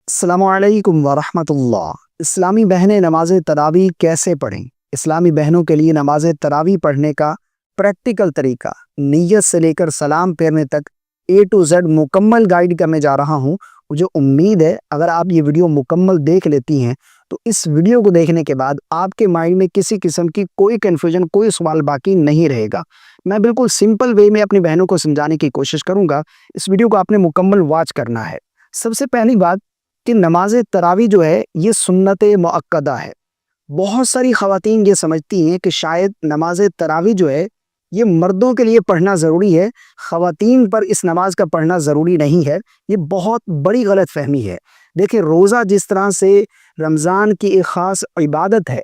السلام علیکم ورحمۃ اللہ۔ اسلامی بہنیں نماز تراویح کیسے پڑھیں؟ اسلامی بہنوں کے لیے نماز تراویح پڑھنے کا پریکٹیکل طریقہ، نیت سے لے کر سلام پھیرنے تک A to Z مکمل گائیڈ کرنے جا رہا ہوں۔ مجھے امید ہے اگر آپ یہ ویڈیو مکمل دیکھ لیتی ہیں تو اس ویڈیو کو دیکھنے کے بعد آپ کے مائنڈ میں کسی قسم کی کوئی کنفیوژن، کوئی سوال باقی نہیں رہے گا۔ میں بالکل سمپل وے میں اپنی بہنوں کو سمجھانے کی کوشش کروں گا۔ اس ویڈیو کو آپ نے مکمل واچ کرنا ہے۔ سب سے پہلی بات کہ نماز تراویح جو ہے یہ سنت مؤکدہ ہے۔ بہت ساری خواتین یہ سمجھتی ہیں کہ شاید نماز تراویح جو ہے یہ مردوں کے لیے پڑھنا ضروری ہے، خواتین پر اس نماز کا پڑھنا ضروری نہیں ہے۔ یہ بہت بڑی غلط فہمی ہے۔ دیکھیں، روزہ جس طرح سے رمضان کی ایک خاص عبادت ہے،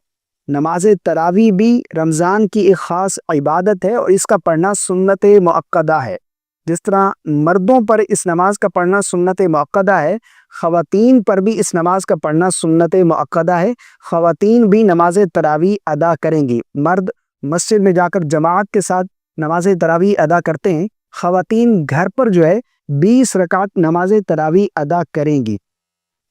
نماز تراویح بھی رمضان کی ایک خاص عبادت ہے اور اس کا پڑھنا سنت مؤکدہ ہے۔ جس طرح مردوں پر اس نماز کا پڑھنا سنت مؤکدہ ہے، خواتین پر بھی اس نماز کا پڑھنا سنت مؤکدہ ہے۔ خواتین بھی نماز تراویح ادا کریں گی۔ مرد مسجد میں جا کر جماعت کے ساتھ نماز تراویح ادا کرتے ہیں، خواتین گھر پر جو ہے 20 رکعت نماز تراویح ادا کریں گی۔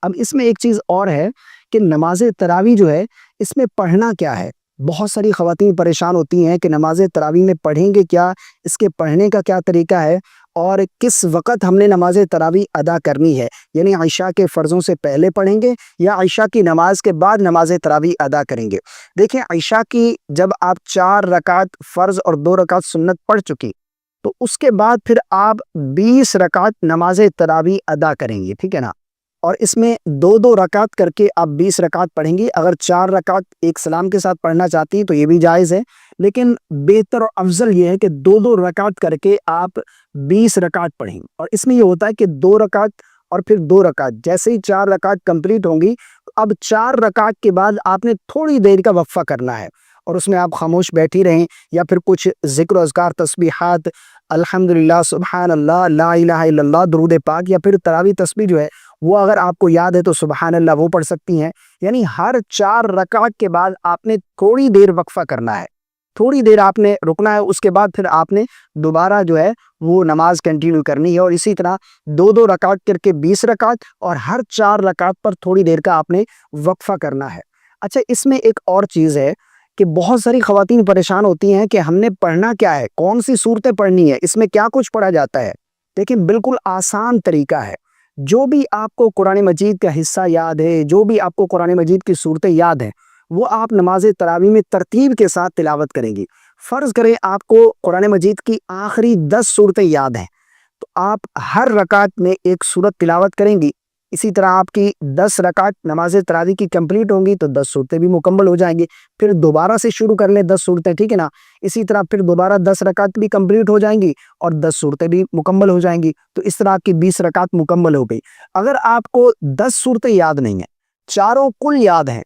اب اس میں ایک چیز اور ہے کہ نماز تراویح جو ہے اس میں پڑھنا کیا ہے۔ بہت ساری خواتین پریشان ہوتی ہیں کہ نماز تراویح میں پڑھیں گے کیا، اس کے پڑھنے کا کیا طریقہ ہے اور کس وقت ہم نے نماز تراویح ادا کرنی ہے، یعنی عشاء کے فرضوں سے پہلے پڑھیں گے یا عشاء کی نماز کے بعد نماز تراویح ادا کریں گے۔ دیکھیں، عشاء کی جب آپ 4 رکعت فرض اور 2 رکعت سنت پڑھ چکی تو اس کے بعد پھر آپ 20 رکعت نماز تراویح ادا کریں گے، ٹھیک ہے نا؟ اور اس میں 2 رکعت کر کے آپ 20 رکعت پڑھیں گے۔ اگر 4 رکعت ایک سلام کے ساتھ پڑھنا چاہتی ہیں تو یہ بھی جائز ہے، لیکن بہتر اور افضل یہ ہے کہ 2 رکعت کر کے آپ 20 رکعت پڑھیں۔ اور اس میں یہ ہوتا ہے کہ 2 رکعت اور پھر 2 رکعت، جیسے ہی 4 رکعت کمپلیٹ ہوں گی تو اب 4 رکعت کے بعد آپ نے تھوڑی دیر کا وقفہ کرنا ہے اور اس میں آپ خاموش بیٹھی رہیں یا پھر کچھ ذکر و اذکار، تسبیحات، الحمدللہ، سبحان اللہ، لا الہ الا اللہ، درود پاک، یا پھر تراویح تسبیح جو ہے وہ اگر آپ کو یاد ہے تو سبحان اللہ وہ پڑھ سکتی ہیں۔ یعنی ہر 4 رکعت کے بعد آپ نے تھوڑی دیر وقفہ کرنا ہے، تھوڑی دیر آپ نے رکنا ہے، اس کے بعد پھر آپ نے دوبارہ جو ہے وہ نماز کنٹینیو کرنی ہے۔ اور اسی طرح 2 رکعت کر کے 20 رکعت اور ہر 4 رکعت پر تھوڑی دیر کا آپ نے وقفہ کرنا ہے۔ اچھا، اس میں ایک اور چیز ہے کہ بہت ساری خواتین پریشان ہوتی ہیں کہ ہم نے پڑھنا کیا ہے، کون سی صورتیں پڑھنی ہے، اس میں کیا کچھ پڑھا جاتا ہے۔ دیکھیں، بالکل آسان طریقہ ہے۔ جو بھی آپ کو قرآن مجید کا حصہ یاد ہے، جو بھی آپ کو قرآن مجید کی صورتیں یاد ہیں، وہ آپ نماز تراویح میں ترتیب کے ساتھ تلاوت کریں گی۔ فرض کریں آپ کو قرآن مجید کی آخری 10 صورتیں یاد ہیں تو آپ ہر رکعت میں ایک صورت تلاوت کریں گی۔ اسی طرح آپ کی 10 رکعت نماز تراویح کی کمپلیٹ ہوں گی تو 10 صورتیں بھی مکمل ہو جائیں گی۔ پھر دوبارہ سے شروع کر لیں 10 صورتیں، ٹھیک ہے نا؟ اسی طرح پھر دوبارہ 10 رکعت بھی کمپلیٹ ہو جائیں گی اور 10 صورتیں بھی مکمل ہو جائیں گی، تو اس طرح آپ کی 20 رکعت مکمل ہو گئی۔ اگر آپ کو 10 صورتیں یاد نہیں ہیں، چاروں کل یاد ہیں،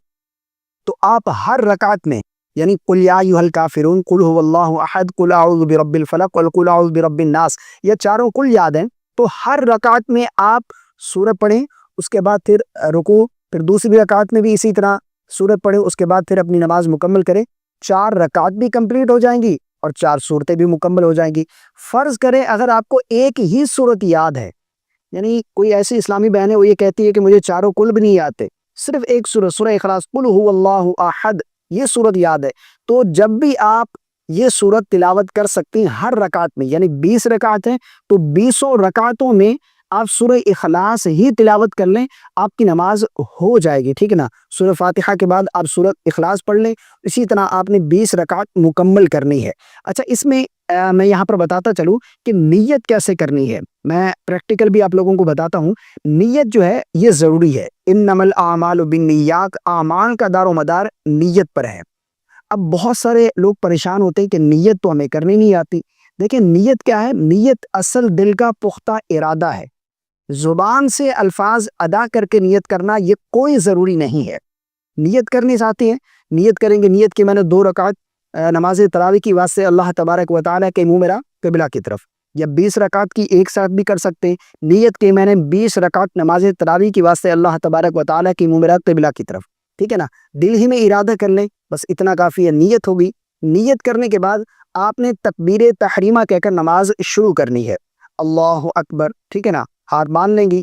تو آپ ہر رکعت میں یعنی قل یا ایھا الکافرون، قل ھو اللہ احد، قل اعوذ برب الفلق، قل اعوذ برب الناس، یہ چاروں کل یاد ہیں، تو ہر رکعت میں آپ سورہ پڑھیں، اس کے بعد پھر رکوع، پھر دوسری رکعت میں بھی اسی طرح سورہ پڑھیں، اس کے بعد پھر اپنی نماز مکمل کریں۔ 4 رکعت بھی کمپلیٹ ہو جائیں گی اور 4 صورتیں بھی مکمل ہو جائیں گی۔ فرض کریں اگر آپ کو ایک ہی صورت یاد ہے، یعنی کوئی ایسی اسلامی بہن ہے وہ یہ کہتی ہے کہ مجھے چاروں کل بھی نہیں آتے، صرف ایک سورہ، سورہ اخلاص، قل ھو اللہ احد، یہ سورت یاد ہے، تو جب بھی آپ یہ سورت تلاوت کر سکتی ہیں ہر رکعت میں، یعنی 20 رکعت ہیں تو 20 رکعتوں میں آپ سورہ اخلاص ہی تلاوت کر لیں، آپ کی نماز ہو جائے گی، ٹھیک ہے نا؟ سورہ فاتحہ کے بعد آپ سورہ اخلاص پڑھ لیں، اسی طرح آپ نے 20 رکعت مکمل کرنی ہے۔ اچھا، اس میں میں یہاں پر بتاتا چلوں کہ نیت کیسے کرنی ہے، میں پریکٹیکل بھی آپ لوگوں کو بتاتا ہوں۔ نیت جو ہے یہ ضروری ہے، انما الاعمال بالنیات، اعمال کا دار و مدار نیت پر ہے۔ اب بہت سارے لوگ پریشان ہوتے ہیں کہ نیت تو ہمیں کرنی نہیں آتی۔ دیکھیں، نیت کیا ہے؟ نیت اصل دل کا پختہ ارادہ ہے۔ زبان سے الفاظ ادا کر کے نیت کرنا یہ کوئی ضروری نہیں ہے۔ نیت کرنی چاہتے ہیں، نیت کریں گے، نیت کی میں نے 2 رکعت نماز تراویح کی واسطے اللہ تبارک و تعالیٰ کے منہ میرا قبلہ کی طرف، یا 20 رکعت کی ایک ساتھ بھی کر سکتے ہیں۔ نیت کی میں نے 20 رکعت نماز تراویح کی واسطے اللہ تبارک و تعالیٰ کے منہ میرا قبلہ کی طرف، ٹھیک ہے نا؟ دل ہی میں ارادہ کر لیں، بس اتنا کافی ہے، نیت ہوگی۔ نیت کرنے کے بعد آپ نے تکبیر تحریمہ کہہ کر نماز شروع کرنی ہے، اللہ اکبر، ٹھیک ہے نا؟ ہاتھ باندھ لیں گی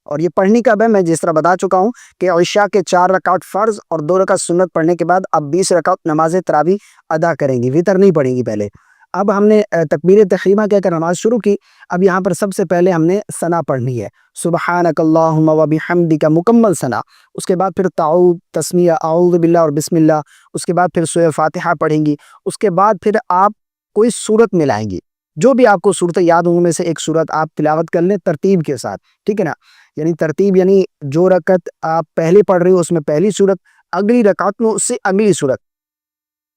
اور یہ پڑھنے کا میں جس طرح بتا چکا ہوں کہ عشاء کے 4 رکعت فرض اور 2 رکعت سنت پڑھنے کے بعد اب 20 رکعت نماز تراویح ادا کریں گی، وتر نہیں پڑھیں گی پہلے۔ اب ہم نے تکبیر تحریمہ کہہ کر نماز شروع کی، اب یہاں پر سب سے پہلے ہم نے ثنا پڑھنی ہے، سبحانک اللہم و بحمدک مکمل ثنا، اس کے بعد پھر تعوذ، تسمیہ، اعوذ باللہ اور بسم اللہ، اس کے بعد پھر سورہ فاتحہ پڑھیں گی، اس کے بعد پھر آپ کوئی سورت ملائیں گی، جو بھی آپ کو صورتیں یاد ہوں میں سے ایک سورت آپ تلاوت کر لیں ترتیب کے ساتھ، ٹھیک ہے نا؟ یعنی ترتیب یعنی جو رکعت آپ پہلے پڑھ رہے ہو اس میں پہلی سورت، اگلی رکعت میں اس سے اگلی سورت۔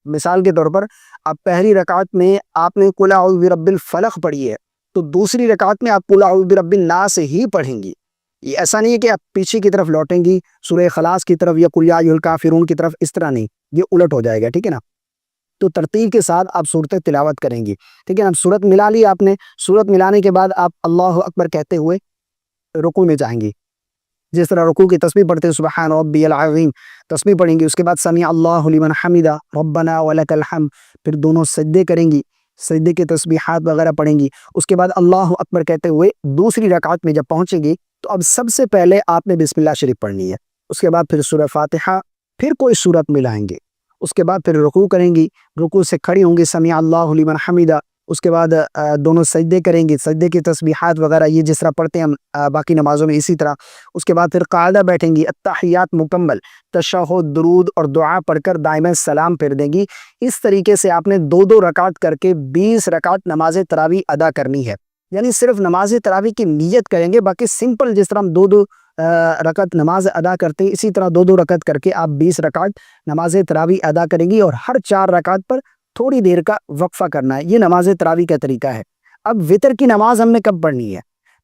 مثال کے طور پر اب پہلی رکعت میں آپ نے قل اعوذ برب الفلق پڑھی ہے تو دوسری رکعت میں آپ قل اعوذ برب الناس ہی پڑھیں گی۔ یہ ایسا نہیں ہے کہ آپ پیچھے کی طرف لوٹیں گی سورہ اخلاص کی طرف یا قل یا ایھا الکافرون کی طرف، اس طرح نہیں، یہ الٹ ہو جائے گا، ٹھیک ہے نا؟ تو ترتیب کے ساتھ آپ صورتیں تلاوت کریں گی، ٹھیک ہے نا؟ صورت ملا لی آپ نے، صورت ملانے کے بعد آپ اللہ اکبر کہتے ہوئے رکوع میں جائیں گی، جس طرح رکوع کی تسبیح پڑھتے ہیں سبحان ربی العظیم، تسبیح پڑھیں گی، اس کے بعد سمیع اللہ لمن حمدہ ربنا ولک الحمد، پھر دونوں سجدے کریں گی، سجدے کے تسبیحات وغیرہ پڑھیں گی، اس کے بعد اللہ اکبر کہتے ہوئے دوسری رکعت میں جب پہنچیں گی تو اب سب سے پہلے آپ نے بسم اللہ شریف پڑھنی ہے، اس کے بعد پھر سورہ فاتحہ، پھر کوئی سورت ملائیں گے، اس کے بعد پھر رکوع کریں گی، رکوع سے کھڑی ہوں گی سمیع اللہ لمن حمدہ، اس کے بعد دونوں سجدے کریں گی، سجدے کی تسبیحات وغیرہ یہ جس طرح پڑھتے ہیں ہم باقی نمازوں میں اسی طرح، اس کے بعد پھر قاعدہ بیٹھیں گی، التحیات مکمل، تشہد، درود اور دعا پڑھ کر دائمِ سلام پھیر دیں گی۔ اس طریقے سے آپ نے 2 رکعت کر کے 20 رکعت نماز تراویح ادا کرنی ہے، یعنی صرف نماز تراویح کی نیت کریں گے، باقی سمپل جس طرح ہم 2 رکعت نماز ادا کرتے ہیں اسی طرح 2 رکعت کر کے آپ 20 رکعت نماز تراویح ادا کریں گی، اور ہر 4 رکعت پر تھوڑی دیر کا وقفہ کرنا ہے۔ یہ نماز تراویح کا طریقہ ہے۔ اب وتر کی نماز ہم نے کب پڑھنی ہے؟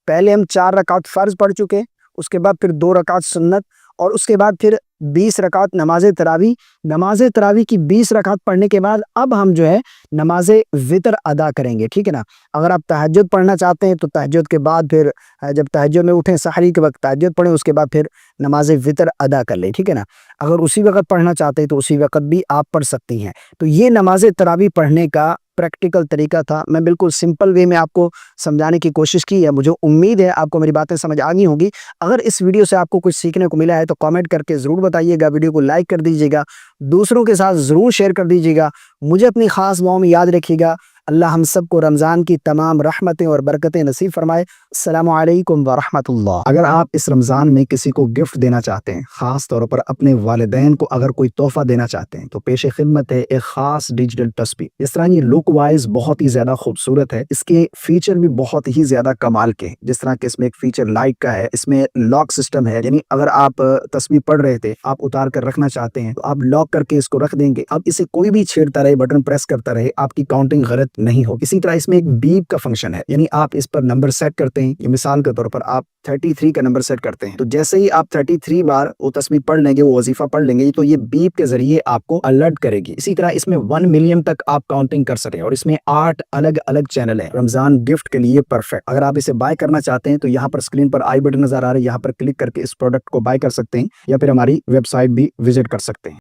پہلے ہم 4 رکعت فرض پڑھ چکے، اس کے بعد پھر 2 رکعت سنت، اور اس کے بعد پھر 20 رکعت نماز تراویح۔ نماز تراویح کی 20 رکعت پڑھنے کے بعد اب ہم جو ہے نماز وتر ادا کریں گے، ٹھیک ہے نا؟ اگر آپ تہجد پڑھنا چاہتے ہیں تو تہجد کے بعد پھر جب تہجد میں اٹھیں سحری کے وقت تہجد پڑھیں، اس کے بعد پھر نماز وتر ادا کر لیں، ٹھیک ہے نا؟ اگر اسی وقت پڑھنا چاہتے ہیں تو اسی وقت بھی آپ پڑھ سکتی ہیں۔ تو یہ نماز تراویح پڑھنے کا پریکٹیکل طریقہ تھا، میں بالکل سمپل وے میں آپ کو سمجھانے کی کوشش کی ہے، مجھے امید ہے آپ کو میری باتیں سمجھ آ گئی ہوں گی۔ اگر اس ویڈیو سے آپ کو کچھ سیکھنے کو ملا ہے تو کامنٹ کر کے ضرور بتائیے گا، ویڈیو کو لائک کر دیجیے گا، دوسروں کے ساتھ ضرور شیئر کر دیجیے گا، مجھے اپنی خاص دعاؤں میں یاد رکھیے گا۔ اللہ ہم سب کو رمضان کی تمام رحمتیں اور برکتیں نصیب فرمائے۔ السلام علیکم ورحمۃ اللہ۔ اگر آپ اس رمضان میں کسی کو گفٹ دینا چاہتے ہیں، خاص طور پر اپنے والدین کو اگر کوئی تحفہ دینا چاہتے ہیں، تو پیش خدمت ہے ایک خاص ڈیجیٹل تسبیح۔ اس طرح یہ لک وائز بہت ہی زیادہ خوبصورت ہے، اس کے فیچر بھی بہت ہی زیادہ کمال کے ہیں، جس طرح کہ اس میں ایک فیچر لائٹ کا ہے، اس میں لاک سسٹم ہے، یعنی اگر آپ تسبیح پڑھ رہے تھے آپ اتار کر رکھنا چاہتے ہیں تو آپ لاک کر کے اس کو رکھ دیں گے، اب اسے کوئی بھی چھیڑتا رہے، بٹن پریس کرتا رہے، آپ کی کاؤنٹنگ غلط نہیں ہو۔ اسی طرح اس میں ایک بیپ کا فنکشن ہے، یعنی آپ اس پر نمبر سیٹ کرتے ہیں، یہ مثال کے طور پر آپ 33 کا نمبر سیٹ کرتے ہیں، تو جیسے ہی آپ 33 بار وہ تسبیح پڑھ لیں گے، وہ وظیفہ پڑھ لیں گے، تو یہ بیپ کے ذریعے آپ کو الرٹ کرے گی۔ اسی طرح اس میں 1 ملین تک آپ کاؤنٹنگ کر سکیں، اور اس میں 8 الگ الگ چینل ہیں، رمضان گفٹ کے لیے پرفیکٹ۔ اگر آپ اسے بائی کرنا چاہتے ہیں تو یہاں پر اسکرین پر آئی بٹن نظر آ رہا ہے، یہاں پر کلک کر کے اس پروڈکٹ کو بائی کر سکتے ہیں، یا پھر ہماری ویب سائٹ بھی وزٹ کر سکتے ہیں۔